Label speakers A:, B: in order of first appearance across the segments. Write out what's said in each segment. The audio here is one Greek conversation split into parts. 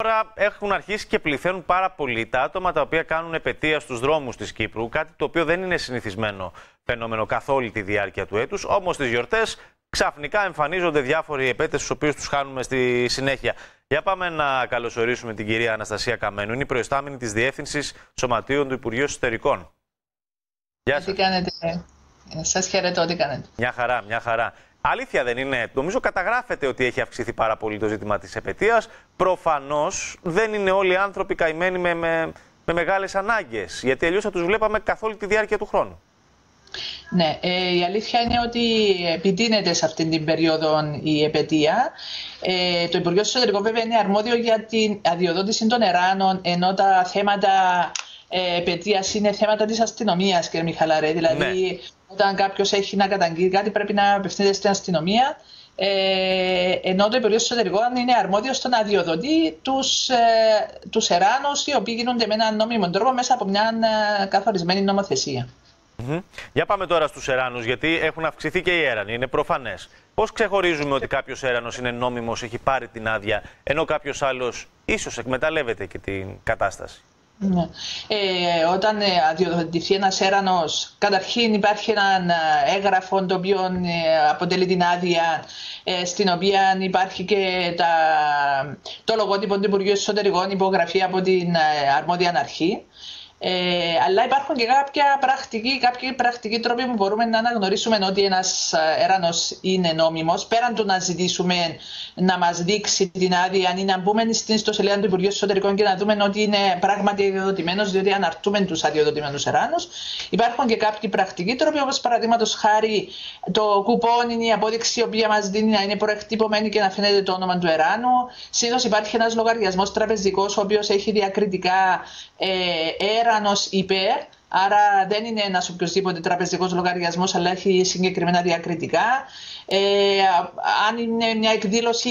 A: Τώρα έχουν αρχίσει και πληθαίνουν πάρα πολύ τα άτομα τα οποία κάνουν επετεία στους δρόμους της Κύπρου, κάτι το οποίο δεν είναι συνηθισμένο φαινόμενο καθ' όλη τη διάρκεια του έτους. Όμως στις γιορτές ξαφνικά εμφανίζονται διάφοροι επέτες, τους οποίους τους χάνουμε στη συνέχεια. Για πάμε να καλωσορίσουμε την κυρία Αναστασία Καμένου. Είναι η προϊστάμενη της Διεύθυνσης Σωματείων του Υπουργείου Εσωτερικών. Γεια σας.
B: Τι κάνετε? Σας χαιρετώ, τι κάνετε?
A: Μια χαρά, μια χαρά. Αλήθεια δεν είναι? Νομίζω καταγράφεται ότι έχει αυξηθεί πάρα πολύ το ζήτημα της επετείας. Προφανώς δεν είναι όλοι οι άνθρωποι καημένοι με μεγάλες ανάγκες, γιατί αλλιώς θα τους βλέπαμε καθ' όλη τη διάρκεια του χρόνου.
B: Ναι, η αλήθεια είναι ότι επιτείνεται σε αυτήν την περίοδο η επετεία. Το Υπουργείο Εσωτερικών βέβαια είναι αρμόδιο για την αδειοδότηση των εράνων, ενώ τα θέματα επετείας είναι θέματα της αστυνομίας, κύριε Μιχαλαρέ. Δηλαδή, όταν κάποιος έχει να καταγγείλει κάτι, πρέπει να απευθύνεται στην αστυνομία. Ενώ το Υπουργείο Εσωτερικών είναι αρμόδιο στο να αδειοδοτεί τους εράνους, οι οποίοι γίνονται με έναν νόμιμο τρόπο μέσα από μια καθορισμένη νομοθεσία.
A: Για πάμε τώρα στους εράνους, γιατί έχουν αυξηθεί και οι έρανοι, είναι προφανές. Πώς ξεχωρίζουμε ότι κάποιος έρανος είναι νόμιμος, έχει πάρει την άδεια, ενώ κάποιος άλλος ίσως εκμεταλλεύεται και την κατάσταση?
B: Ναι. Όταν αδειοδοτηθεί ένας έρανος, καταρχήν υπάρχει ένα έγγραφο το οποίο αποτελεί την άδεια, στην οποία υπάρχει και το λογότυπο του Υπουργείου Εσωτερικών, υπογραφή από την αρμόδια αρχή. Αλλά υπάρχουν και κάποιοι πρακτικοί τρόποι που μπορούμε να αναγνωρίσουμε ότι ένας έρανος είναι νόμιμος, πέραν του να ζητήσουμε να μας δείξει την άδεια ή να μπούμε στην ιστοσελίδα του Υπουργείου Εσωτερικών και να δούμε ότι είναι πράγματι αδειοδοτημένος, διότι αναρτούμε τους αδειοδοτημένους εράνους. Υπάρχουν και κάποιοι πρακτικοί τρόποι, όπως παραδείγματος χάρη το κουπόν είναι η απόδειξη η οποία μας δίνει να είναι προεκτυπωμένη και να φαίνεται το όνομα του εράνου. Συνήθως υπάρχει ένας λογαριασμός τραπεζικός, ο οποίος έχει διακριτικά έρανος υπέρ, άρα δεν είναι ένας οποιοσδήποτε τραπεζικός λογαριασμός, αλλά έχει συγκεκριμένα διακριτικά. Αν είναι μια εκδήλωση,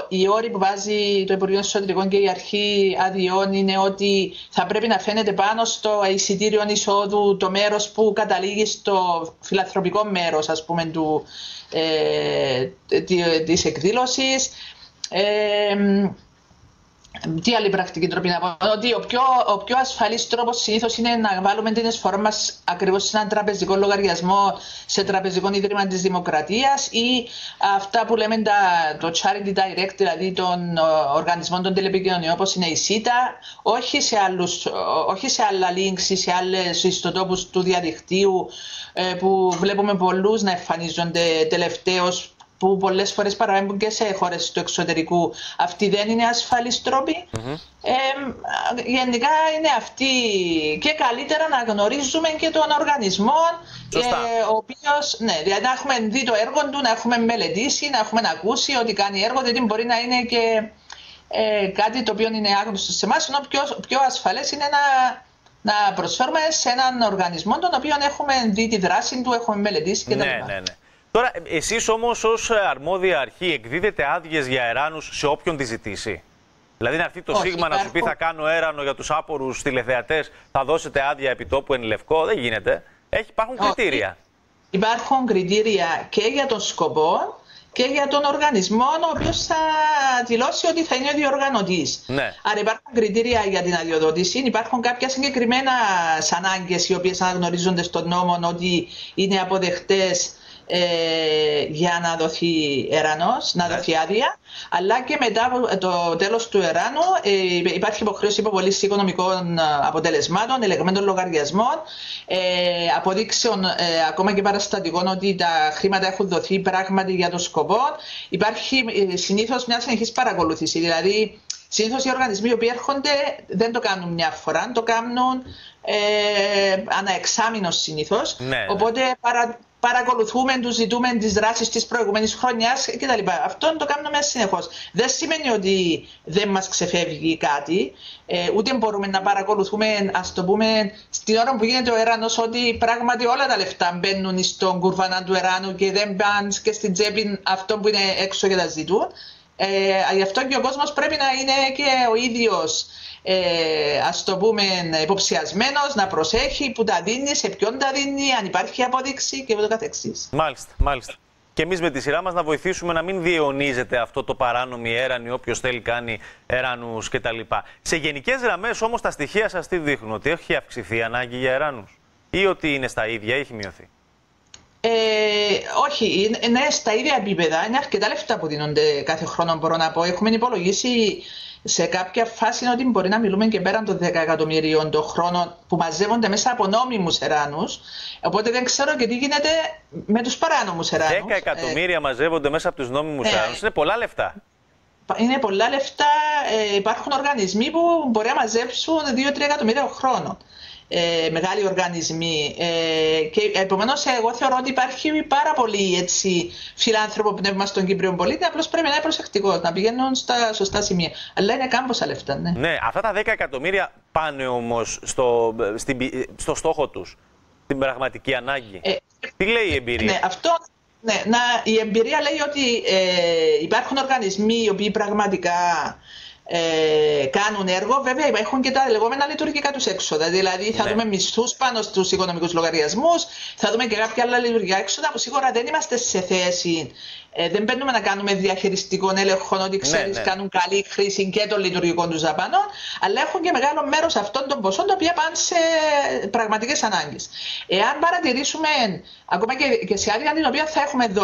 B: οι όροι που βάζει το Υπουργείο Εσωτερικών και η αρχή αδειών είναι ότι θα πρέπει να φαίνεται πάνω στο εισιτήριο εισόδου το μέρος που καταλήγει στο φιλανθρωπικό μέρος, ας πούμε, της εκδήλωσης. Τι άλλη πρακτική τρόπη να πω? Ότι ο πιο ασφαλής τρόπος συνήθως είναι να βάλουμε την εισφορά μας ακριβώς σε έναν τραπεζικό λογαριασμό, σε τραπεζικό ίδρυμα της Δημοκρατίας, ή αυτά που λέμε το Charity Direct, δηλαδή των οργανισμών των τηλεπικοινωνιών, όπως είναι η ΣΥΤΑ, όχι σε άλλα links ή σε άλλες ιστοτόπους του διαδικτύου που βλέπουμε πολλούς να εμφανίζονται τελευταίως, που πολλές φορές παραμένουν και σε χώρες του εξωτερικού. Αυτοί δεν είναι ασφαλείς τρόποι. Γενικά είναι αυτοί, και καλύτερα να γνωρίζουμε και τον οργανισμό, ο οποίος, δηλαδή να έχουμε δει το έργο του, να έχουμε μελετήσει, να έχουμε ακούσει ότι κάνει έργο, γιατί μπορεί να είναι και κάτι το οποίο είναι άγνωστο σε εμάς, ενώ πιο ασφαλές είναι να προσφέρουμε σε έναν οργανισμό τον οποίο έχουμε δει τη δράση του, έχουμε μελετήσει κτλ.
A: Ναι. Τώρα, εσείς όμως ως αρμόδια αρχή εκδίδετε άδειες για εράνους σε όποιον τη ζητήσει? Δηλαδή να έρθει το Σίγμα να σου πει θα κάνω έρανο για τους άπορους τηλεθεατές, θα δώσετε άδεια επιτόπου εν λευκό? Δεν γίνεται. Υπάρχουν κριτήρια.
B: Υπάρχουν κριτήρια και για τον σκοπό και για τον οργανισμό, ο οποίος θα δηλώσει ότι θα είναι ο διοργανωτής.
A: Ναι.
B: Άρα υπάρχουν κριτήρια για την αδειοδότηση, υπάρχουν κάποια συγκεκριμένα ανάγκες οι οποίες αναγνωρίζονται στον νόμο ότι είναι αποδεκτές για να δοθεί ερανός, να δοθεί άδεια, αλλά και μετά το τέλος του εράνου υπάρχει υποχρέωση υποβολής οικονομικών αποτελεσμάτων, ελεγμένων λογαριασμών, αποδείξεων ακόμα και παραστατικών ότι τα χρήματα έχουν δοθεί πράγματι για το σκοπό. Υπάρχει συνήθως μια συνεχής παρακολούθηση, δηλαδή συνήθως οι οργανισμοί οι οποίοι έρχονται δεν το κάνουν μια φορά, το κάνουν ανά εξάμηνο συνήθως, οπότε παρακολουθούμε, τους ζητούμε τις δράσεις της προηγούμενης χρονιάς κτλ. Αυτό το κάνουμε συνεχώς. Δεν σημαίνει ότι δεν μας ξεφεύγει κάτι, ούτε μπορούμε να παρακολουθούμε, ας το πούμε, στην ώρα που γίνεται ο εράνος, ότι πράγματι όλα τα λεφτά μπαίνουν στον κουρβανά του εράνου και δεν πάνε και στην τσέπη αυτών που είναι έξω και τα ζητούν. Γι' αυτό και ο κόσμος πρέπει να είναι και ο ίδιος, ας το πούμε, υποψιασμένος, να προσέχει που τα δίνει, σε ποιον τα δίνει, αν υπάρχει απόδειξη και ούτω καθεξής.
A: Μάλιστα. και εμείς με τη σειρά μας να βοηθήσουμε να μην διαιωνίζεται αυτό το παράνομη έρανη, όποιος θέλει κάνει εράνους κτλ. Σε γενικές γραμμές όμως τα στοιχεία σας τι δείχνουν, ότι έχει αυξηθεί η ανάγκη για εράνους ή ότι είναι στα ίδια, έχει μειωθεί?
B: Όχι, είναι στα ίδια επίπεδα. Είναι αρκετά λεφτά που δίνονται κάθε χρόνο, μπορώ να πω. Έχουμε υπολογίσει σε κάποια φάση ότι μπορεί να μιλούμε και πέραν των 10 εκατομμυρίων το χρόνο που μαζεύονται μέσα από νόμιμους εράνους. Οπότε δεν ξέρω και τι γίνεται με τους παράνομους εράνους.
A: 10 εκατομμύρια μαζεύονται μέσα από τους νόμιμους εράνους. Είναι πολλά λεφτά.
B: Είναι πολλά λεφτά. Υπάρχουν οργανισμοί που μπορεί να μαζέψουν 2-3 εκατομμύρια το χρόνο. Μεγάλοι οργανισμοί. Και επομένως εγώ θεωρώ ότι υπάρχει πάρα πολύ έτσι, φιλάνθρωπο πνεύμα στον Κύπριο πολίτη. Απλώς πρέπει να είναι προσεκτικός, να πηγαίνουν στα σωστά σημεία. Αλλά είναι κάμποσα λεφτά. Ναι,
A: ναι, αυτά τα 10 εκατομμύρια πάνε όμως στο στόχο τους, την πραγματική ανάγκη. Τι λέει η εμπειρία?
B: Ναι, αυτό. Ναι, η εμπειρία λέει ότι υπάρχουν οργανισμοί οι οποίοι πραγματικά κάνουν έργο. Βέβαια έχουν και τα λεγόμενα λειτουργικά τους έξοδα. Δηλαδή θα δούμε μισθούς πάνω στους οικονομικούς λογαριασμούς, θα δούμε και κάποια άλλα λειτουργικά έξοδα που σίγουρα δεν είμαστε σε θέση. Δεν μπαίνουμε να κάνουμε διαχειριστικό έλεγχο ότι ξέρεις κάνουν καλή χρήση και των λειτουργικών τους δαπανών, αλλά έχουν και μεγάλο μέρος αυτών των ποσών τα οποία πάνε σε πραγματικές ανάγκες. Εάν παρατηρήσουμε, ακόμα και σε άδεια την οποία θα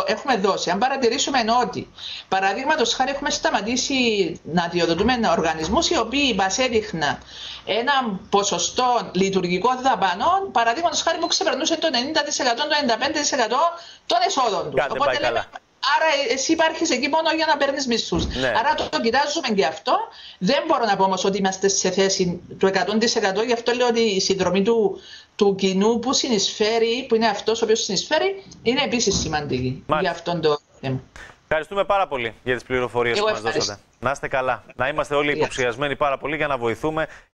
B: έχουμε δώσει, αν παρατηρήσουμε ότι παραδείγματος χάρη έχουμε σταματήσει να αδειοδοτούμε οργανισμούς οι οποίοι μας έδειχναν ένα ποσοστό λειτουργικών δαπανών, παραδείγματος χάρη που ξεπερνούσε το 90%, το 95% των εσόδων τους. Οπότε λέμε, άρα εσύ υπάρχεις εκεί μόνο για να παίρνεις μισθούς. Ναι. Άρα το κοιτάζουμε και αυτό. Δεν μπορώ να πω όμως ότι είμαστε σε θέση του 100%. Γι' αυτό λέω ότι η συνδρομή του κοινού που συνεισφέρει, που είναι αυτός ο οποίος συνεισφέρει, είναι επίσης σημαντική για αυτόν το θέμα.
A: Ευχαριστούμε πάρα πολύ για τις πληροφορίες που μας δώσατε. Να είστε καλά. Να είμαστε όλοι υποψιασμένοι πάρα πολύ για να βοηθούμε.